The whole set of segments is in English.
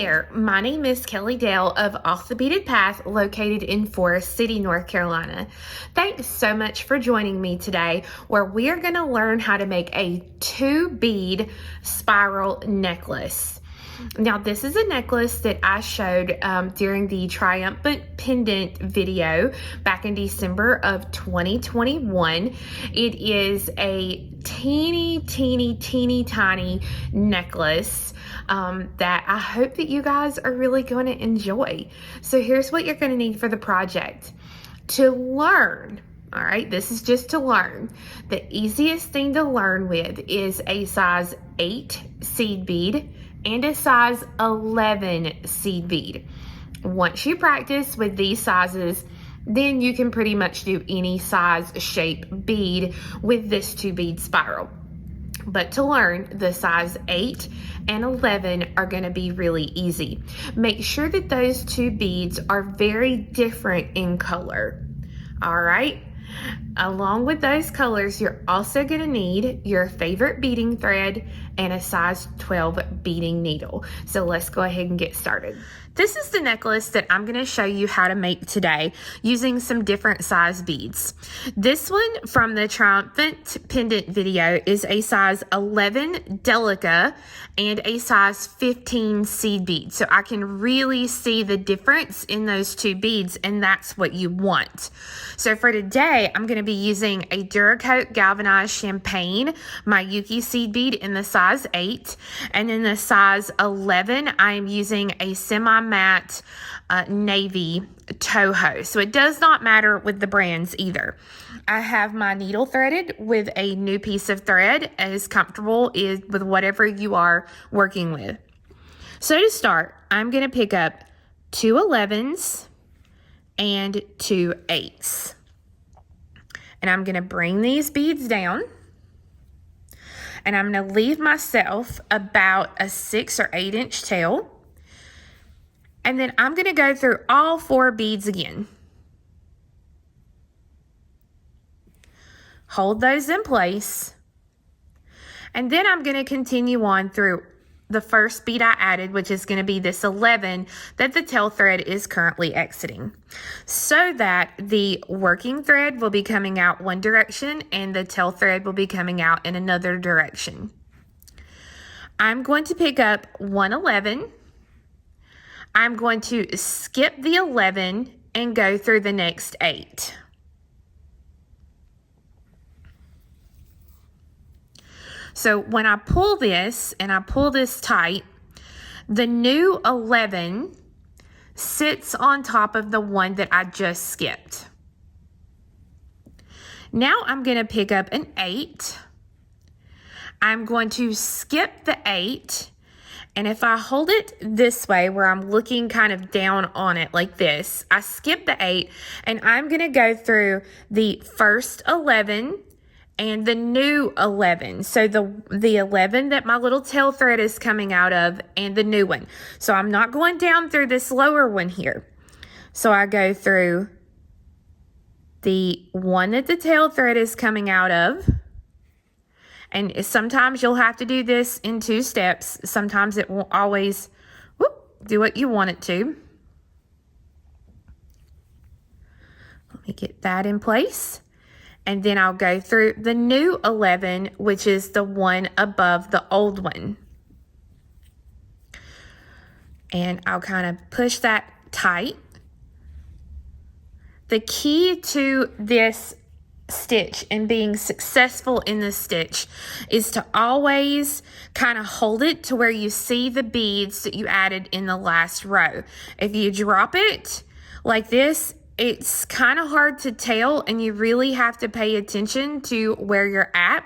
there, my name is Kelly Dale of Off the Beaded Path, located in Forest City, North Carolina. Thanks so much for joining me today, where we are going to learn how to make a 2-bead spiral necklace. Now, this is a necklace that I showed during the Triumphant Pendant video back in December of 2021. It is a teeny tiny necklace that I hope that you guys are really going to enjoy. So here's what you're going to need for the project. To learn, all right, this is just to learn. The easiest thing to learn with is a size 8 seed bead and a size 11 seed bead. Once you practice with these sizes, then you can pretty much do any size, shape bead with this 2-bead spiral. But to learn, the size 8 and 11 are going to be really easy. Make sure that those 2 beads are very different in color. All right. Along with those colors, you're also going to need your favorite beading thread and a size 12 beading needle. So let's go ahead and get started. This is the necklace that I'm going to show you how to make today using some different size beads. This one from the Triumphant Pendant video is a size 11 Delica and a size 15 seed bead. So I can really see the difference in those 2 beads, and that's what you want. So for today, I'm going to be using a Duracoat Galvanized Champagne, my Yuki seed bead in the size 8. And in the size 11, I am using a semi-matte navy Toho. So it does not matter with the brands either. I have my needle threaded with a new piece of thread as comfortable with whatever you are working with. So to start, I'm going to pick up 2 11s and 2 8s. And I'm going to bring these beads down. And I'm going to leave myself about a 6 or 8 inch tail. And then I'm going to go through all 4 beads again. Hold those in place. And then I'm going to continue on through the first bead I added, which is going to be this 11 that the tail thread is currently exiting, so that the working thread will be coming out one direction and the tail thread will be coming out in another direction. I'm going to pick up 1 11. I'm going to skip the 11 and go through the next 8. So when I pull this, and I pull this tight, the new 11 sits on top of the one that I just skipped. Now I'm going to pick up an 8. I'm going to skip the 8. And if I hold it this way, where I'm looking kind of down on it like this, I skip the 8, and I'm going to go through the first 11 and the new 11. So the 11 that my little tail thread is coming out of, and the new one. So I'm not going down through this lower one here. So I go through the one that the tail thread is coming out of. And sometimes you'll have to do this in 2 steps. Sometimes it won't always do what you want it to. Let me get that in place. And then I'll go through the new 11, which is the one above the old one. And I'll kind of push that tight. The key to this stitch and being successful in this stitch is to always kind of hold it to where you see the beads that you added in the last row. If you drop it like this, it's kind of hard to tell, and you really have to pay attention to where you're at.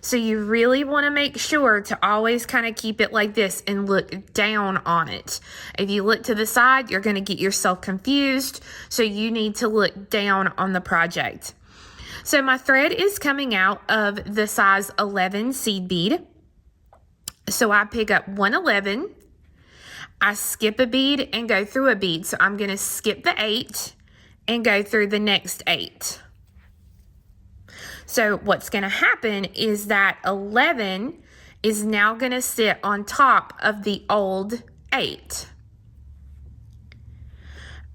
So you really want to make sure to always kind of keep it like this and look down on it. If you look to the side, you're going to get yourself confused. So you need to look down on the project. So my thread is coming out of the size 11 seed bead. So I pick up 1 11. I skip a bead and go through a bead. So I'm going to skip the 8 and go through the next 8. So what's going to happen is that 11 is now going to sit on top of the old 8.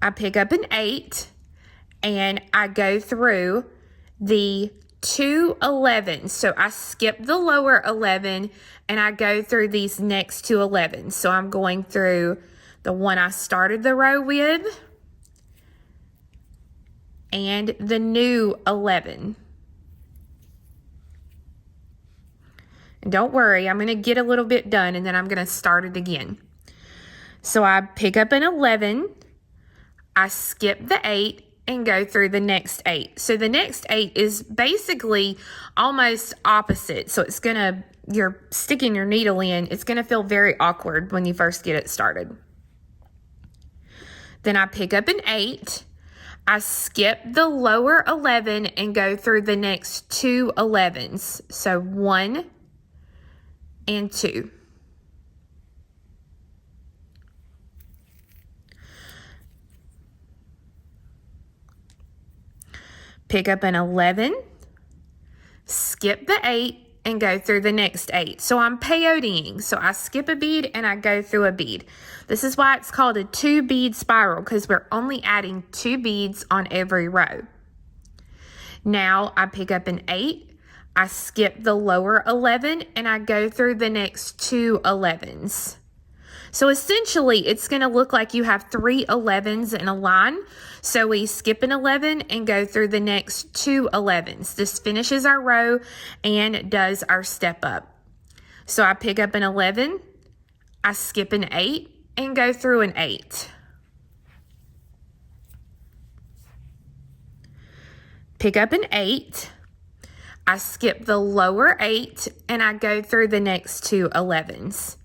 I pick up an 8 and I go through the 2 11s. So I skip the lower 11 and I go through these next 2 11s. So I'm going through the one I started the row with and the new 11. And don't worry, I'm going to get a little bit done and then I'm going to start it again. So I pick up an 11, I skip the 8 and go through the next 8. So the next 8 is basically almost opposite. So it's gonna, you're sticking your needle in, it's gonna feel very awkward when you first get it started. Then I pick up an 8, I skip the lower 11 and go through the next 2 11s. So 1 and 2. Pick up an 11, skip the 8, and go through the next 8. So I'm peyoteing. So I skip a bead and I go through a bead. This is why it's called a 2-bead spiral, because we're only adding 2 beads on every row. Now I pick up an 8, I skip the lower 11, and I go through the next 2 11s. So essentially, it's going to look like you have 3 11s in a line. So we skip an 11 and go through the next 2 11s. This finishes our row and does our step up. So I pick up an 11, I skip an 8 and go through an 8. Pick up an 8, I skip the lower 8 and I go through the next 2 11s.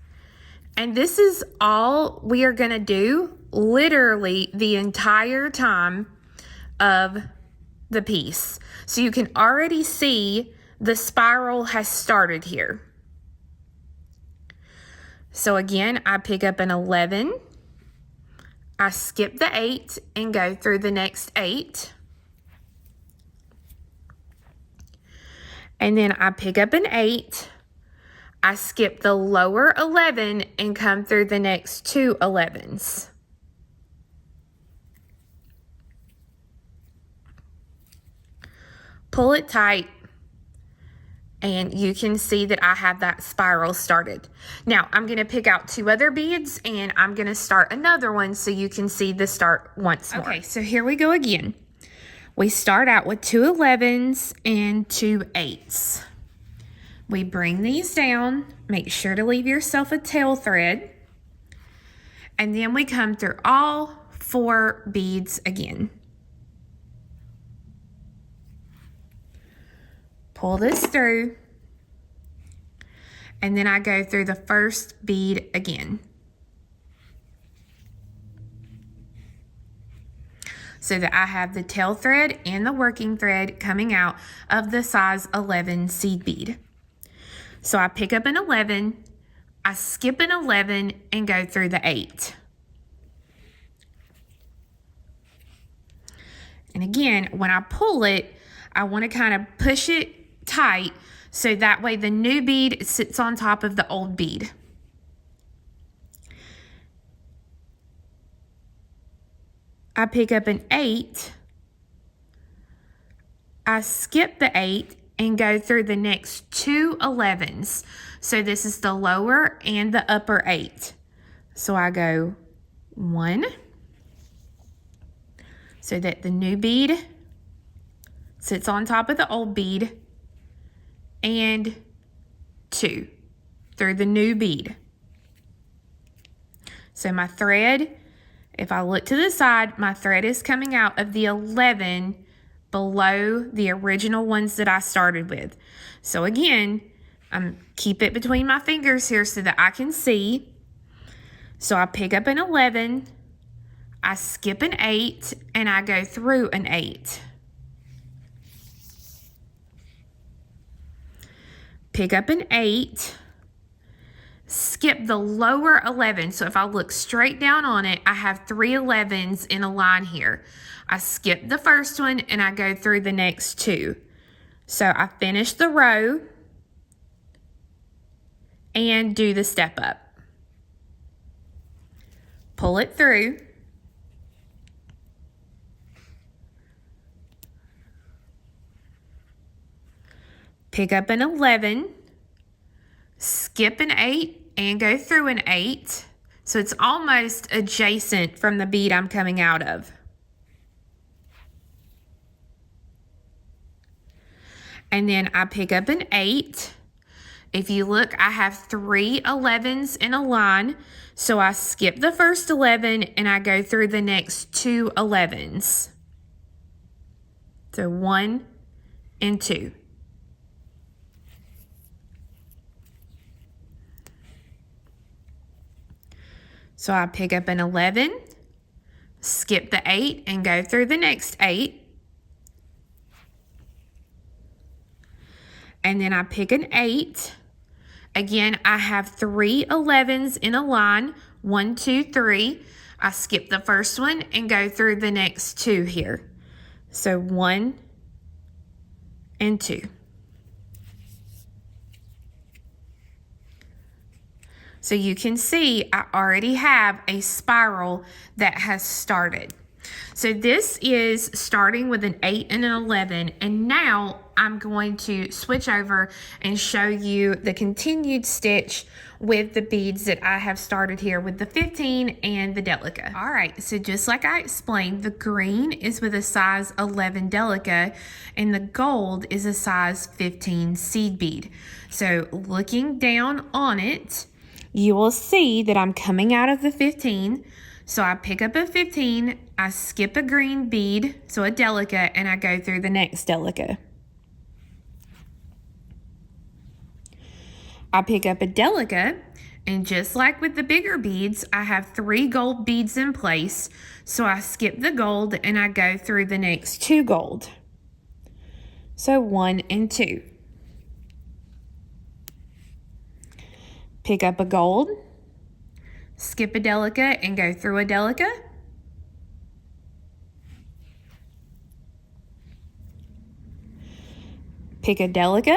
And this is all we are going to do literally the entire time of the piece. So you can already see the spiral has started here. So again, I pick up an 11, I skip the 8 and go through the next 8. And then I pick up an 8, I skip the lower 11 and come through the next 2 11s. Pull it tight and you can see that I have that spiral started. Now I'm going to pick out 2 other beads and I'm going to start another one so you can see the start once more. Okay, so here we go again. We start out with 2 11s and 2 8s. We bring these down, make sure to leave yourself a tail thread, and then we come through all 4 beads again. Pull this through, and then I go through the first bead again. So that I have the tail thread and the working thread coming out of the size 11 seed bead. So I pick up an 11, I skip an 11 and go through the 8. And again, when I pull it, I want to kind of push it tight so that way the new bead sits on top of the old bead. I pick up an 8, I skip the 8 and go through the next 2 11s. So this is the lower and the upper 8. So I go 1, so that the new bead sits on top of the old bead, and 2 through the new bead. So my thread, if I look to the side, my thread is coming out of the 11 below the original ones that I started with. So again, keep it between my fingers here so that I can see. So I pick up an 11, I skip an 8, and I go through an 8. Pick up an 8, skip the lower 11. So if I look straight down on it, I have 3 11s in a line here. I skip the first one and I go through the next 2. So I finish the row and do the step up. pull it through. Pick up an 11, skip an 8, and go through an 8. So it's almost adjacent from the bead I'm coming out of. And then I pick up an 8. If you look, I have 3 11s in a line. So I skip the first 11 and I go through the next 2 11s. So 1 and 2. So I pick up an 11, skip the 8, and go through the next 8. And then I pick an 8. Again, I have 3 11s in a line. 1, 2, 3. I skip the first one and go through the next 2 here. So 1 and 2. So you can see I already have a spiral that has started. So this is starting with an 8 and an 11, and now I'm going to switch over and show you the continued stitch with the beads that I have started here with the 15 and the Delica. All right, so just like I explained, the green is with a size 11 Delica and the gold is a size 15 seed bead. So looking down on it, you will see that I'm coming out of the 15. So I pick up a 15, I skip a green bead, so a Delica, and I go through the next Delica. I pick up a Delica, and just like with the bigger beads, I have 3 gold beads in place. So I skip the gold and I go through the next 2 gold. So 1 and 2. Pick up a gold, skip a Delica, and go through a Delica. Pick a Delica,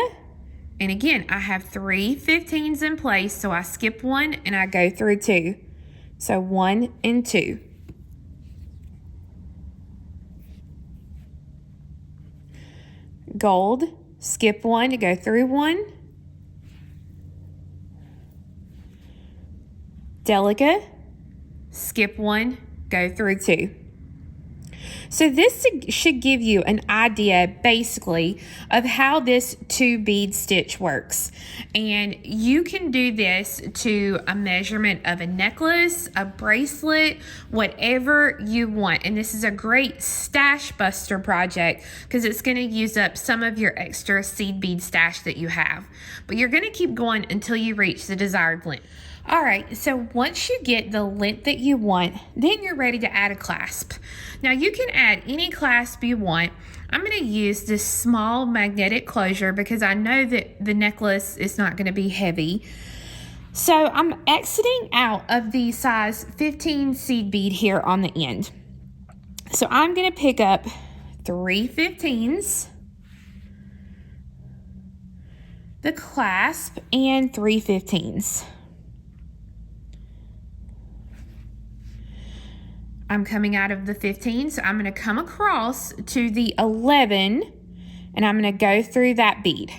and again, I have 3 15s in place, so I skip 1 and I go through 2. So 1 and 2. Gold, skip 1 to go through 1. Delica, skip 1, go through 2. So this should give you an idea basically of how this 2 bead stitch works. And you can do this to a measurement of a necklace, a bracelet, whatever you want. And this is a great stash buster project because it's going to use up some of your extra seed bead stash that you have. But you're going to keep going until you reach the desired length. All right, so once you get the length that you want, then you're ready to add a clasp. Now you can add any clasp you want. I'm going to use this small magnetic closure because I know that the necklace is not going to be heavy. So I'm exiting out of the size 15 seed bead here on the end. So I'm going to pick up 3 15s, the clasp, and 3 15s. I'm coming out of the 15, so I'm going to come across to the 11, and I'm going to go through that bead.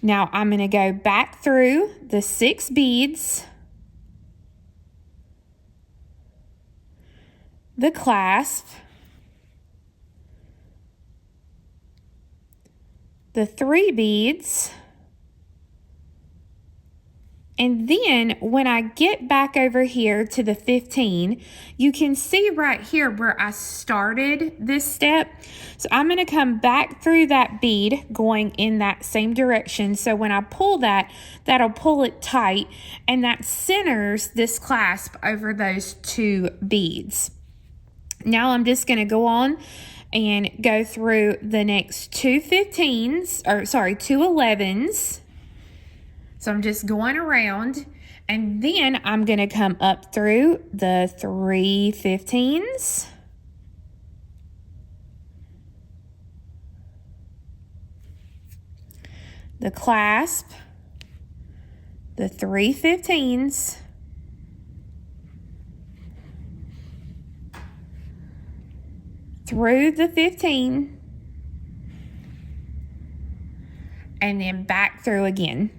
Now I'm going to go back through the 6 beads, the clasp, the 3 beads, and then when I get back over here to the 15, you can see right here where I started this step. So I'm going to come back through that bead going in that same direction. So when I pull that, that'll pull it tight, and that centers this clasp over those 2 beads. Now I'm just going to go on and go through the next 2 15s, or sorry, 2 11s. So I'm just going around, and then I'm going to come up through the 3 15s, the clasp, the 3 15s, through the 15, and then back through again.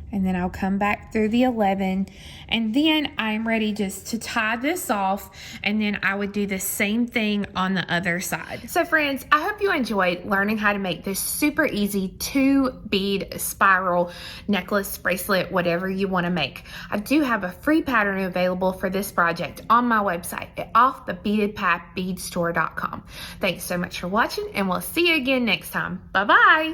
And then I'll come back through the 11, and then I'm ready just to tie this off, and then I would do the same thing on the other side. So friends, I hope you enjoyed learning how to make this super easy 2-bead spiral necklace, bracelet, whatever you want to make. I do have a free pattern available for this project on my website at offthebeadedpathbeadstore.com. Thanks so much for watching, and we'll see you again next time. Bye-bye.